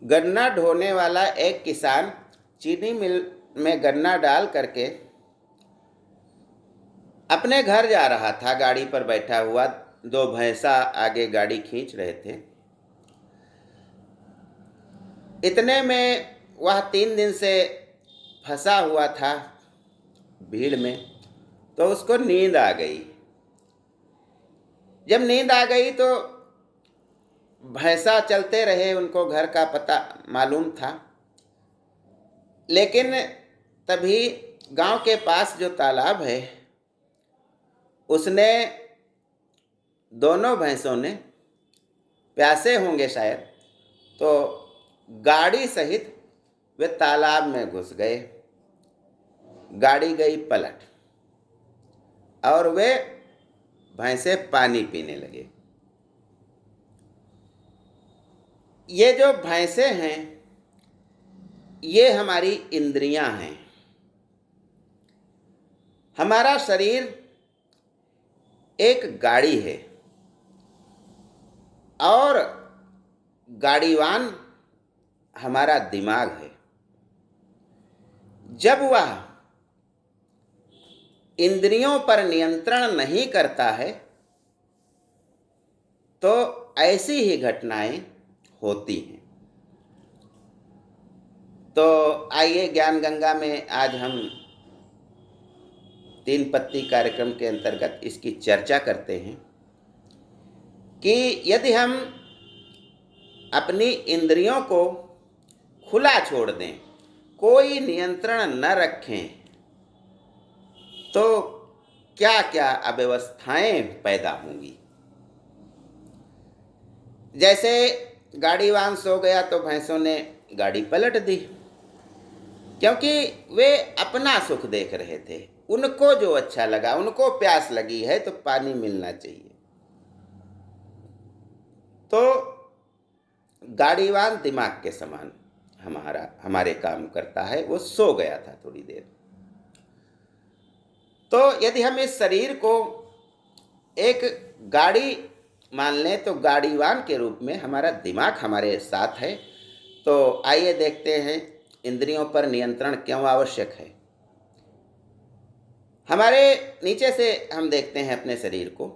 गन्ना ढोने वाला एक किसान चीनी मिल में गन्ना डाल करके अपने घर जा रहा था। गाड़ी पर बैठा हुआ, दो भैंसा आगे गाड़ी खींच रहे थे। इतने में वह 3 दिन से फंसा हुआ था भीड़ में, तो उसको नींद आ गई। जब नींद आ गई तो भैंसा चलते रहे, उनको घर का पता मालूम था। लेकिन तभी गांव के पास जो तालाब है, उसने दोनों भैंसों ने, प्यासे होंगे शायद, तो गाड़ी सहित वे तालाब में घुस गए। गाड़ी गई पलट और वे भैंसे पानी पीने लगे। ये जो भैंसे हैं, ये हमारी इंद्रियां हैं। हमारा शरीर एक गाड़ी है और गाड़ीवान हमारा दिमाग है। जब वह इंद्रियों पर नियंत्रण नहीं करता है तो ऐसी ही घटनाएं होती हैं। तो आइए ज्ञान गंगा में आज हम 3 पत्ती कार्यक्रम के अंतर्गत इसकी चर्चा करते हैं कि यदि हम अपनी इंद्रियों को खुला छोड़ दें, कोई नियंत्रण न रखें, तो क्या क्या अव्यवस्थाएं पैदा होंगी। जैसे गाड़ीवान सो गया तो भैंसों ने गाड़ी पलट दी, क्योंकि वे अपना सुख देख रहे थे। उनको जो अच्छा लगा, उनको प्यास लगी है तो पानी मिलना चाहिए। तो गाड़ीवान दिमाग के समान हमारे काम करता है। वो सो गया था थोड़ी देर। तो यदि हम इस शरीर को एक गाड़ी मान लें तो गाड़ीवान के रूप में हमारा दिमाग हमारे साथ है। तो आइए देखते हैं इंद्रियों पर नियंत्रण क्यों आवश्यक है। हमारे नीचे से हम देखते हैं अपने शरीर को,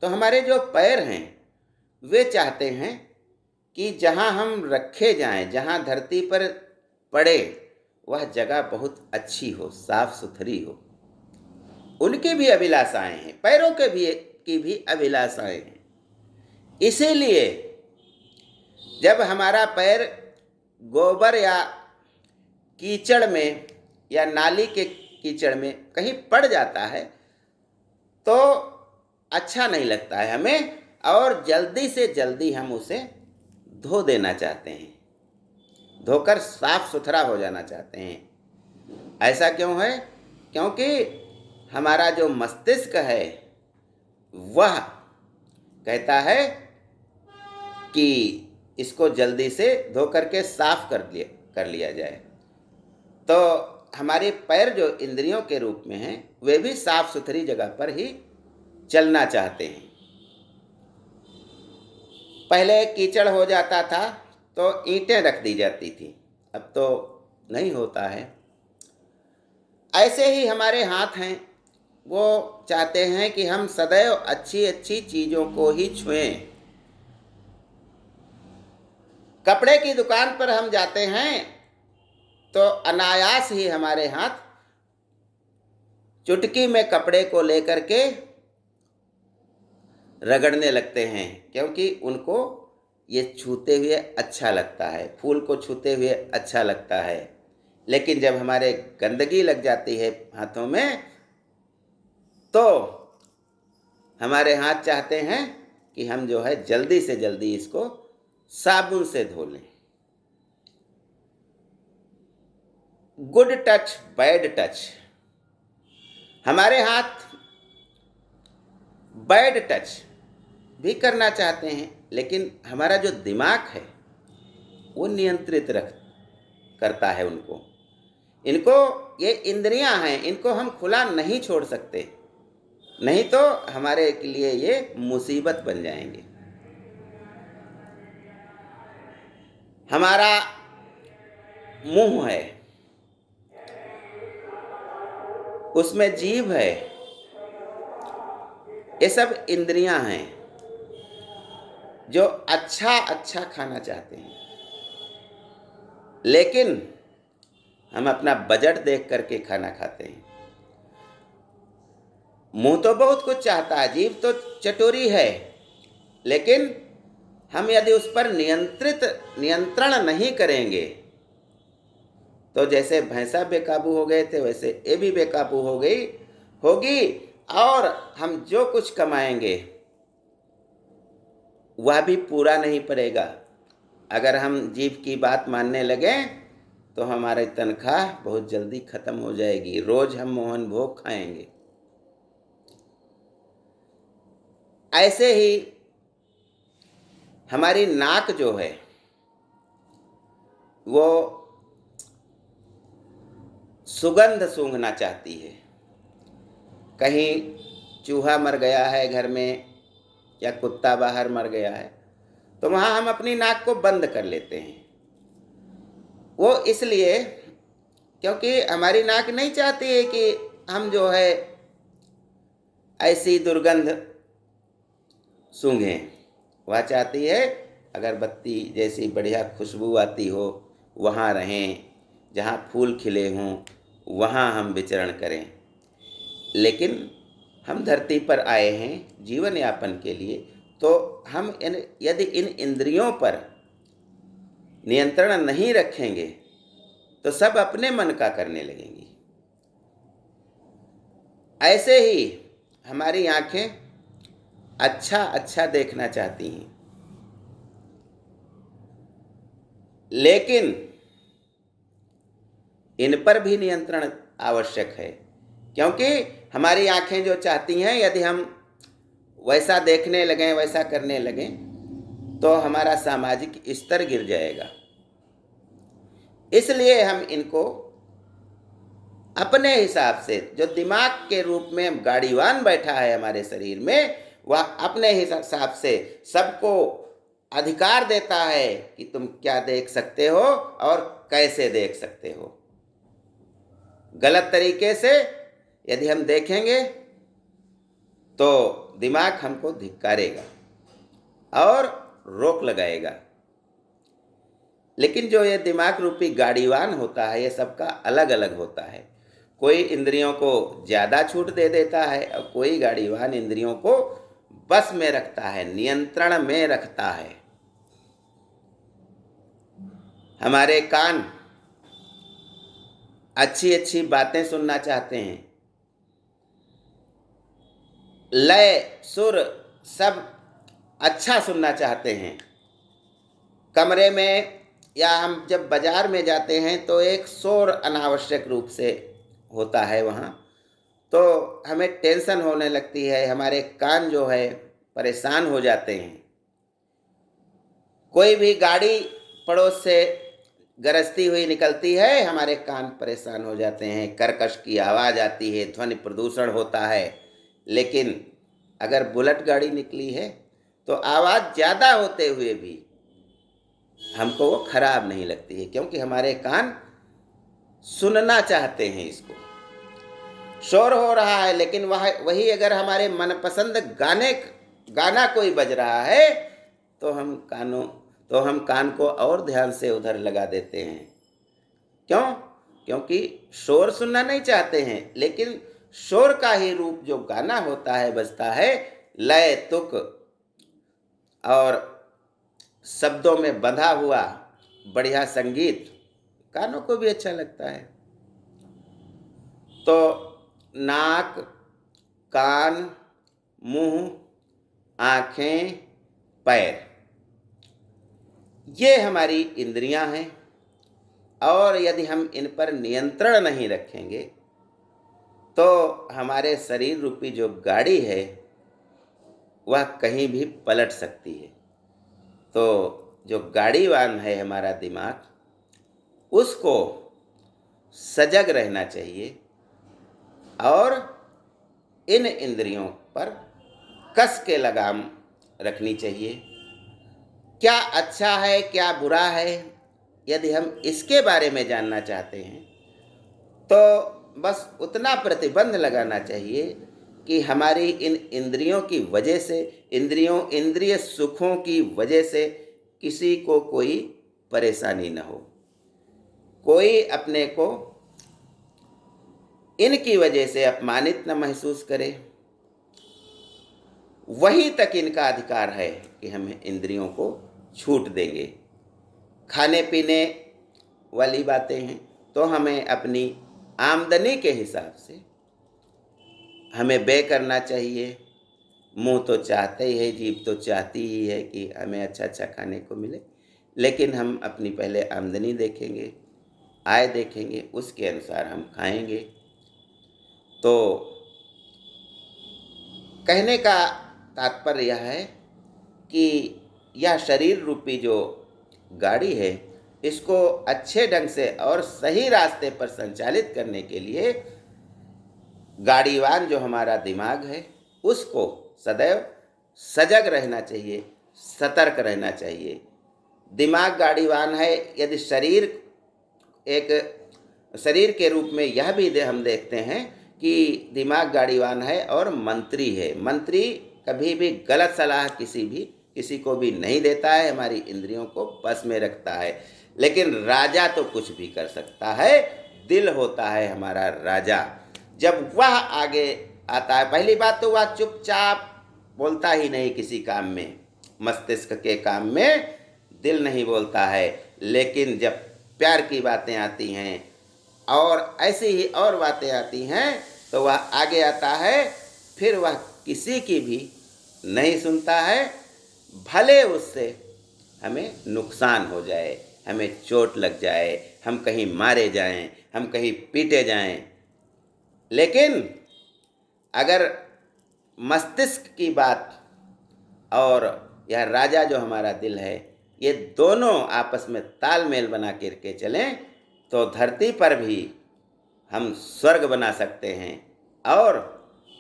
तो हमारे जो पैर हैं वे चाहते हैं कि जहाँ हम रखे जाएं, जहाँ धरती पर पड़े, वह जगह बहुत अच्छी हो, साफ सुथरी हो। उनकी भी अभिलाषाएं हैं, पैरों के की भी अभिलाषाएं हैं। इसीलिए जब हमारा पैर गोबर या कीचड़ में या नाली के कीचड़ में कहीं पड़ जाता है तो अच्छा नहीं लगता है हमें, और जल्दी से जल्दी हम उसे धो देना चाहते हैं, धोकर साफ सुथरा हो जाना चाहते हैं। ऐसा क्यों है? क्योंकि हमारा जो मस्तिष्क है वह कहता है कि इसको जल्दी से धो करके साफ कर लिया जाए। तो हमारे पैर जो इंद्रियों के रूप में हैं, वे भी साफ सुथरी जगह पर ही चलना चाहते हैं। पहले कीचड़ हो जाता था तो ईंटें रख दी जाती थी, अब तो नहीं होता है। ऐसे ही हमारे हाथ हैं, वो चाहते हैं कि हम सदैव अच्छी अच्छी चीज़ों को ही छुएं। कपड़े की दुकान पर हम जाते हैं तो अनायास ही हमारे हाथ चुटकी में कपड़े को लेकर के रगड़ने लगते हैं, क्योंकि उनको ये छूते हुए अच्छा लगता है, फूल को छूते हुए अच्छा लगता है। लेकिन जब हमारे गंदगी लग जाती है हाथों में तो हमारे हाथ चाहते हैं कि हम जो है जल्दी से जल्दी इसको साबुन से धो लें। Good touch bad touch. हमारे हाथ बैड टच भी करना चाहते हैं, लेकिन हमारा जो दिमाग है वो नियंत्रित करता है उनको। इनको, ये इंद्रियां हैं, इनको हम खुला नहीं छोड़ सकते, नहीं तो हमारे लिए ये मुसीबत बन जाएंगे। हमारा मुंह है, उसमें जीभ है, ये सब इंद्रियां हैं जो अच्छा अच्छा खाना चाहते हैं, लेकिन हम अपना बजट देख करके खाना खाते हैं। मुंह तो बहुत कुछ चाहता है, जीभ तो चटोरी है, लेकिन हम यदि उस पर नियंत्रण नहीं करेंगे तो जैसे भैंसा बेकाबू हो गए थे वैसे ये भी बेकाबू होगी, और हम जो कुछ कमाएंगे वह भी पूरा नहीं पड़ेगा। अगर हम जीभ की बात मानने लगें तो हमारी तनख्वाह बहुत जल्दी खत्म हो जाएगी, रोज हम मोहन भोग खाएंगे। ऐसे ही हमारी नाक जो है वो सुगंध सूंघना चाहती है। कहीं चूहा मर गया है घर में या कुत्ता बाहर मर गया है तो वहाँ हम अपनी नाक को बंद कर लेते हैं। वो इसलिए क्योंकि हमारी नाक नहीं चाहती है कि हम जो है ऐसी दुर्गंध सूंघें। वह चाहती है अगरबत्ती जैसी बढ़िया खुशबू आती हो वहाँ रहें, जहाँ फूल खिले हों वहाँ हम विचरण करें। लेकिन हम धरती पर आए हैं जीवन यापन के लिए, तो हम यदि इन इंद्रियों पर नियंत्रण नहीं रखेंगे तो सब अपने मन का करने लगेंगी। ऐसे ही हमारी आंखें अच्छा अच्छा देखना चाहती हैं, लेकिन इन पर भी नियंत्रण आवश्यक है, क्योंकि हमारी आंखें जो चाहती हैं यदि हम वैसा देखने लगें वैसा करने लगें तो हमारा सामाजिक स्तर गिर जाएगा। इसलिए हम इनको अपने हिसाब से, जो दिमाग के रूप में गाड़ीवान बैठा है हमारे शरीर में, वह अपने हिसाब से सबको अधिकार देता है कि तुम क्या देख सकते हो और कैसे देख सकते हो। गलत तरीके से यदि हम देखेंगे तो दिमाग हमको धिक्कारेगा और रोक लगाएगा। लेकिन जो ये दिमाग रूपी गाड़ीवान होता है ये सबका अलग अलग होता है। कोई इंद्रियों को ज़्यादा छूट दे देता है और कोई गाड़ीवान इंद्रियों को बस में रखता है, नियंत्रण में रखता है। हमारे कान अच्छी अच्छी बातें सुनना चाहते हैं, लय सुर सब अच्छा सुनना चाहते हैं। कमरे में या हम जब बाजार में जाते हैं तो एक शोर अनावश्यक रूप से होता है वहाँ, तो हमें टेंशन होने लगती है, हमारे कान जो है परेशान हो जाते हैं। कोई भी गाड़ी पड़ोस से गरजती हुई निकलती है, हमारे कान परेशान हो जाते हैं, कर्कश की आवाज़ आती है, ध्वनि प्रदूषण होता है। लेकिन अगर बुलेट गाड़ी निकली है तो आवाज़ ज़्यादा होते हुए भी हमको वो खराब नहीं लगती है, क्योंकि हमारे कान सुनना चाहते हैं इसको। शोर हो रहा है लेकिन वही अगर हमारे मनपसंद गाना कोई बज रहा है तो हम कान को और ध्यान से उधर लगा देते हैं। क्यों? क्योंकि शोर सुनना नहीं चाहते हैं, लेकिन शोर का ही रूप जो गाना होता है बजता है, लय तुक और शब्दों में बंधा हुआ बढ़िया संगीत कानों को भी अच्छा लगता है। तो नाक, कान, मुंह, आँखें, पैर, ये हमारी इंद्रियां हैं, और यदि हम इन पर नियंत्रण नहीं रखेंगे तो हमारे शरीर रूपी जो गाड़ी है वह कहीं भी पलट सकती है। तो जो गाड़ीवान है हमारा दिमाग, उसको सजग रहना चाहिए और इन इंद्रियों पर कस के लगाम रखनी चाहिए। क्या अच्छा है क्या बुरा है, यदि हम इसके बारे में जानना चाहते हैं तो बस उतना प्रतिबंध लगाना चाहिए कि हमारी इन इंद्रियों की वजह से, इंद्रिय सुखों की वजह से किसी को कोई परेशानी न हो, कोई अपने को इनकी वजह से अपमानित न महसूस करे। वहीं तक इनका अधिकार है कि हम इंद्रियों को छूट देंगे। खाने पीने वाली बातें हैं तो हमें अपनी आमदनी के हिसाब से हमें व्यय करना चाहिए। मुंह तो चाहते ही है, जीभ तो चाहती ही है कि हमें अच्छा अच्छा खाने को मिले, लेकिन हम अपनी पहले आमदनी देखेंगे, आय देखेंगे, उसके अनुसार हम खाएंगे। तो कहने का तात्पर्य यह है कि यह शरीर रूपी जो गाड़ी है, इसको अच्छे ढंग से और सही रास्ते पर संचालित करने के लिए गाड़ीवान जो हमारा दिमाग है उसको सदैव सजग रहना चाहिए, सतर्क रहना चाहिए। दिमाग गाड़ीवान है। यदि शरीर के रूप में यह भी हम देखते हैं कि दिमाग गाड़ीवान है और मंत्री है। मंत्री कभी भी गलत सलाह किसी को भी नहीं देता है, हमारी इंद्रियों को बस में रखता है। लेकिन राजा तो कुछ भी कर सकता है, दिल होता है हमारा राजा। जब वह आगे आता है, पहली बात तो वह चुपचाप बोलता ही नहीं किसी काम में, मस्तिष्क के काम में दिल नहीं बोलता है। लेकिन जब प्यार की बातें आती हैं और ऐसी ही और बातें आती हैं तो वह आगे आता है, फिर वह किसी की भी नहीं सुनता है, भले उससे हमें नुकसान हो जाए, हमें चोट लग जाए, हम कहीं मारे जाएं, हम कहीं पीटे जाएं। लेकिन अगर मस्तिष्क की बात और यह राजा जो हमारा दिल है, ये दोनों आपस में तालमेल बना करके चलें तो धरती पर भी हम स्वर्ग बना सकते हैं और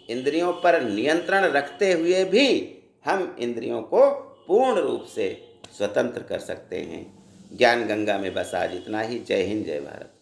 इंद्रियों पर नियंत्रण रखते हुए भी हम इंद्रियों को पूर्ण रूप से स्वतंत्र कर सकते हैं। ज्ञान गंगा में बस आज इतना ही। जय हिंद, जय भारत।